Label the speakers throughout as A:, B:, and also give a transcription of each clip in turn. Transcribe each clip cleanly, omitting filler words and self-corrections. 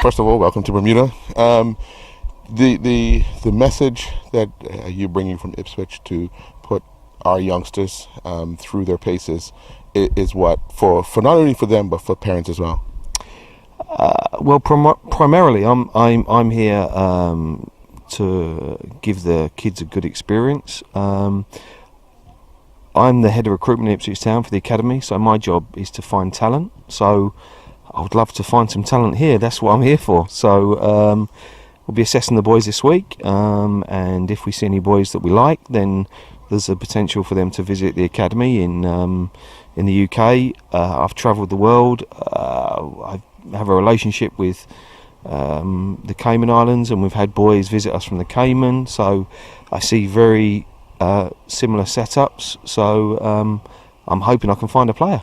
A: first of all, welcome to Bermuda. The message that you're bringing from Ipswich to put our youngsters through their paces is what for not only for them but for parents as well.
B: Well, primarily, I'm here to give the kids a good experience. I'm the head of recruitment in Ipswich Town for the academy, so my job is to find talent. So I would love to find some talent here. That's what I'm here for. So we'll be assessing the boys this week, and if we see any boys that we like, then there's a potential for them to visit the academy in the UK. I've travelled the world. I have a relationship with the Cayman Islands, and we've had boys visit us from the Cayman. So I see very similar setups. So I'm hoping I can find a player.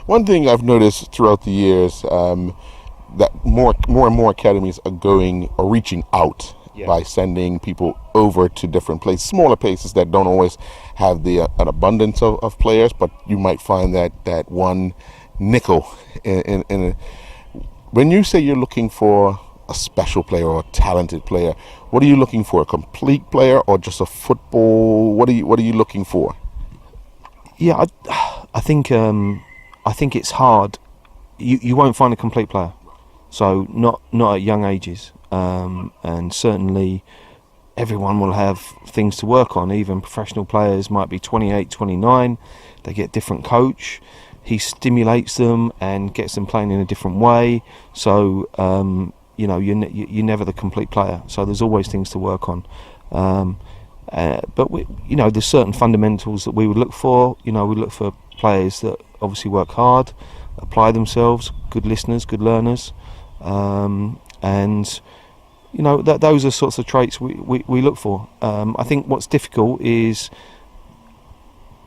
A: One thing I've noticed throughout the years that more and more academies are reaching out by sending people over to different places, smaller places that don't always have an abundance of players, but you might find that one nickel in when you say you're looking for a special player or a talented player, what are you looking for? A complete player or just a football? What are you looking for?
B: Yeah, I think it's hard. You won't find a complete player, so not at young ages, and certainly everyone will have things to work on. Even professional players might be 28, 29. They get a different coach. He stimulates them and gets them playing in a different way. So you're never the complete player. So there's always things to work on. But there's certain fundamentals that we would look for. We look for players that obviously work hard, apply themselves, good listeners, good learners, and those are sorts of traits we look for. I think what's difficult is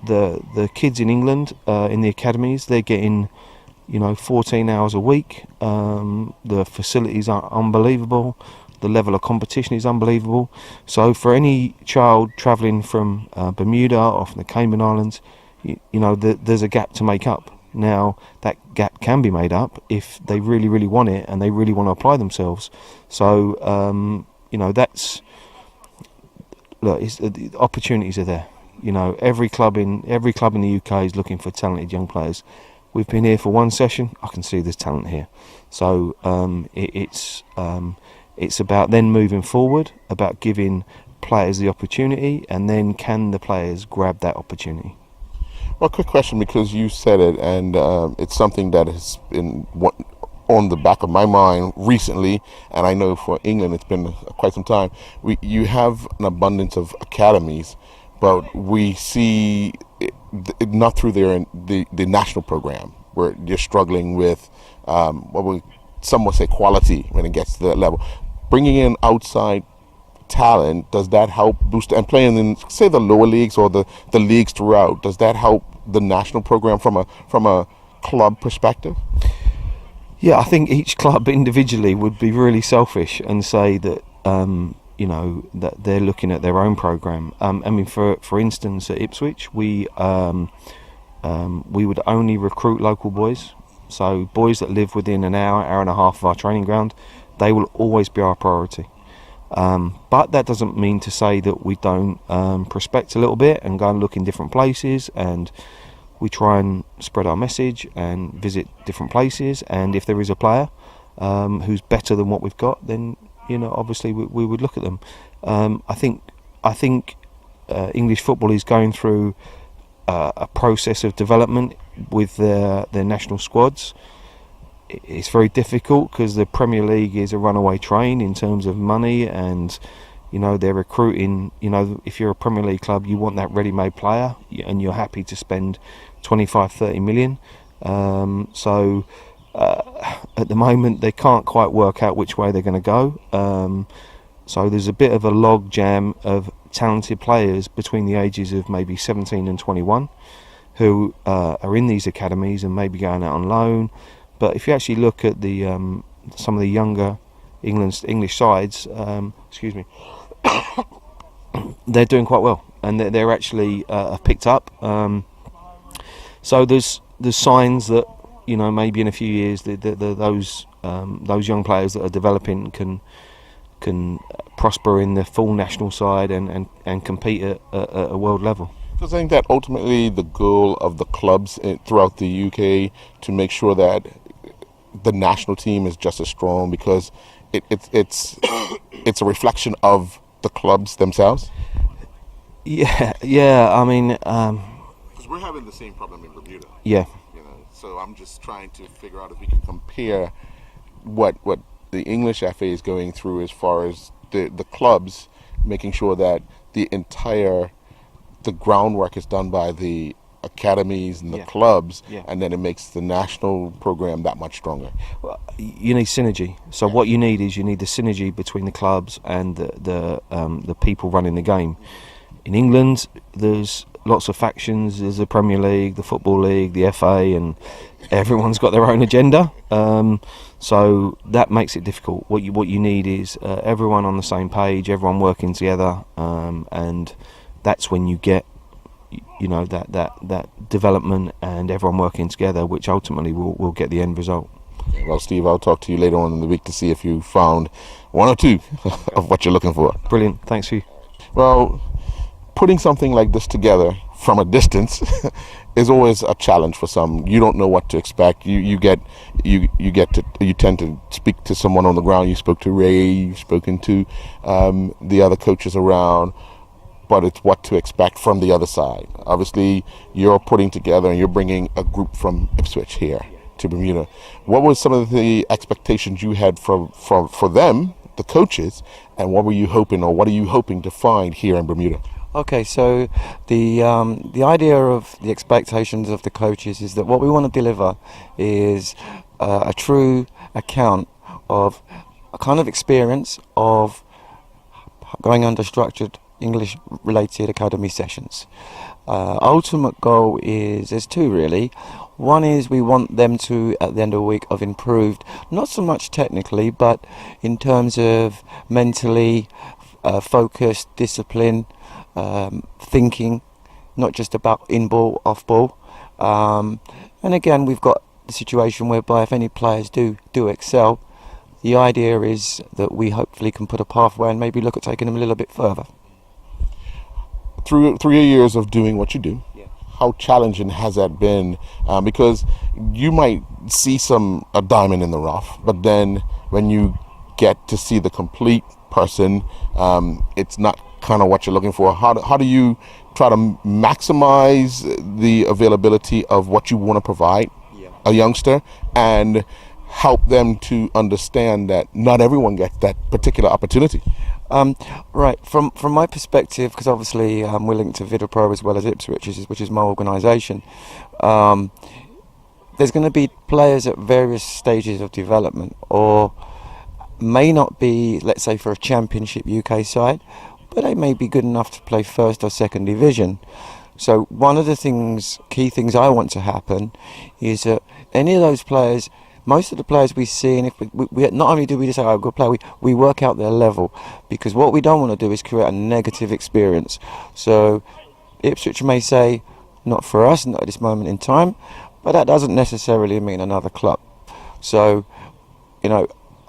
B: the kids in England in the academies. They're getting 14 hours a week. The facilities are unbelievable. The level of competition is unbelievable. So for any child travelling from Bermuda or from the Cayman Islands, there's a gap to make up. Now that gap can be made up if they really, really want it and they really want to apply themselves. So the opportunities are there. Every club in the UK is looking for talented young players. We've been here for one session. I can see there's talent here. So it's about then moving forward, about giving players the opportunity, and then can the players grab that opportunity?
A: Well, quick question, because you said it, and it's something that has been on the back of my mind recently, and I know for England it's been quite some time. You have an abundance of academies, but we see it not through the national program, where you're struggling with some would say quality when it gets to that level. Bringing in outside talent, does that help boost, and playing in, say, the lower leagues or the leagues throughout, does that help the national program from a club perspective?
B: Yeah, I think each club individually would be really selfish and say that that they're looking at their own program. For instance, at Ipswich, we would only recruit local boys, so boys that live within an hour and a half of our training ground. They will always be our priority. But that doesn't mean to say that we don't prospect a little bit and go and look in different places, and we try and spread our message and visit different places. And if there is a player who's better than what we've got, then obviously we would look at them. I think English football is going through a process of development with their national squads. It's very difficult because the Premier League is a runaway train in terms of money, and they're recruiting. If you're a Premier League club, you want that ready-made player, and you're happy to spend 25-30 million. So at the moment they can't quite work out which way they're going to go. So there's a bit of a log jam of talented players between the ages of maybe 17 and 21 who are in these academies and maybe going out on loan. But if you actually look at the some of the younger English sides, they're doing quite well, and they're actually picked up. So there's signs that maybe in a few years those those young players that are developing can prosper in the full national side and compete at a world level.
A: Because I think that ultimately the goal of the clubs throughout the UK to make sure that the national team is just as strong, because it's a reflection of the clubs themselves.
B: Yeah. I mean,
A: because we're having the same problem in Bermuda.
B: Yeah.
A: So I'm just trying to figure out if we can compare what the English FA is going through as far as the clubs, making sure that the groundwork is done by the academies and the clubs, and then it makes the national program that much stronger.
B: Well, you need synergy. So what you need is the synergy between the clubs and the people running the game. In England, there's lots of factions. There's the Premier League, the Football League, the FA, and everyone's got their own agenda. So that makes it difficult. What you need is everyone on the same page, everyone working together, and that's when you get that development and everyone working together, which ultimately will get the end result.
A: Well, Steve, I'll talk to you later on in the week to see if you found one or two of what you're looking for.
B: Brilliant. Thanks, Hugh.
A: Well, putting something like this together from a distance is always a challenge for some. You don't know what to expect. You tend to speak to someone on the ground. You spoke to Ray. You've spoken to the other coaches around. But it's what to expect from the other side. Obviously, you're putting together and you're bringing a group from Ipswich here to Bermuda. What were some of the expectations you had for them, the coaches, and what are you hoping to find here in Bermuda?
C: Okay, so the idea of the expectations of the coaches is that what we want to deliver is a true account of a kind of experience of going under structured English related academy sessions. Ultimate goal is, there's two really. One is we want them to, at the end of the week, have improved, not so much technically, but in terms of mentally focused, discipline, thinking, not just about in-ball, off-ball. And again, we've got the situation whereby if any players do excel, the idea is that we hopefully can put a pathway and maybe look at taking them a little bit further.
A: Through 3 years of doing what you do, how challenging has that been? Because you might see a diamond in the rough, but then when you get to see the complete person, it's not kind of what you're looking for. How do you try to maximize the availability of what you want to provide a youngster and help them to understand that not everyone gets that particular opportunity?
C: Right, from my perspective, because obviously we're linked to Vidapro as well as Ipswich, which is my organisation. There's going to be players at various stages of development, or may not be, let's say, for a Championship UK side, but they may be good enough to play first or second division. So one of the key things I want to happen is that any of those players, most of the players we see, and if we not only do we just say, oh, good player, we work out their level, because what we don't want to do is create a negative experience. So Ipswich may say, not for us, not at this moment in time, but that doesn't necessarily mean another club. So,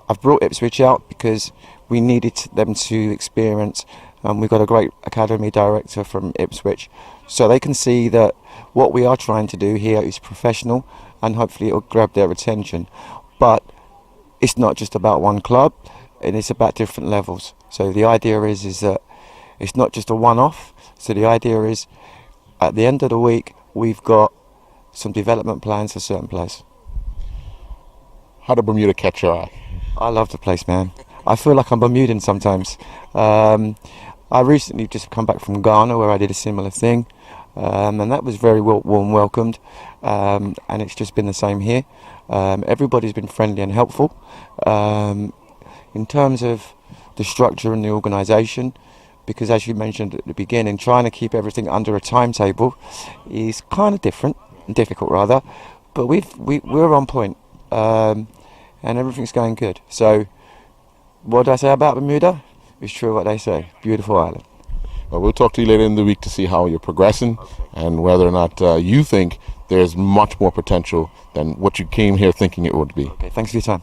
C: I've brought Ipswich out because we needed them to experience, we've got a great academy director from Ipswich, so they can see that what we are trying to do here is professional, and hopefully it'll grab their attention. But it's not just about one club, and it's about different levels. So the idea is that it's not just a one-off. So the idea is, at the end of the week, we've got some development plans for certain players.
A: How did Bermuda catch your eye?
C: I love the place, man. I feel like I'm Bermudan sometimes. I recently just come back from Ghana, where I did a similar thing. And that was very warm welcomed, and it's just been the same here. Everybody's been friendly and helpful. In terms of the structure and the organisation, because as you mentioned at the beginning, trying to keep everything under a timetable is kind of difficult rather, but we're on point, and everything's going good. So what do I say about Bermuda? It's true what they say, beautiful island.
A: Well, we'll talk to you later in the week to see how you're progressing and whether or not you think there's much more potential than what you came here thinking it would be.
C: Okay, thanks for your time.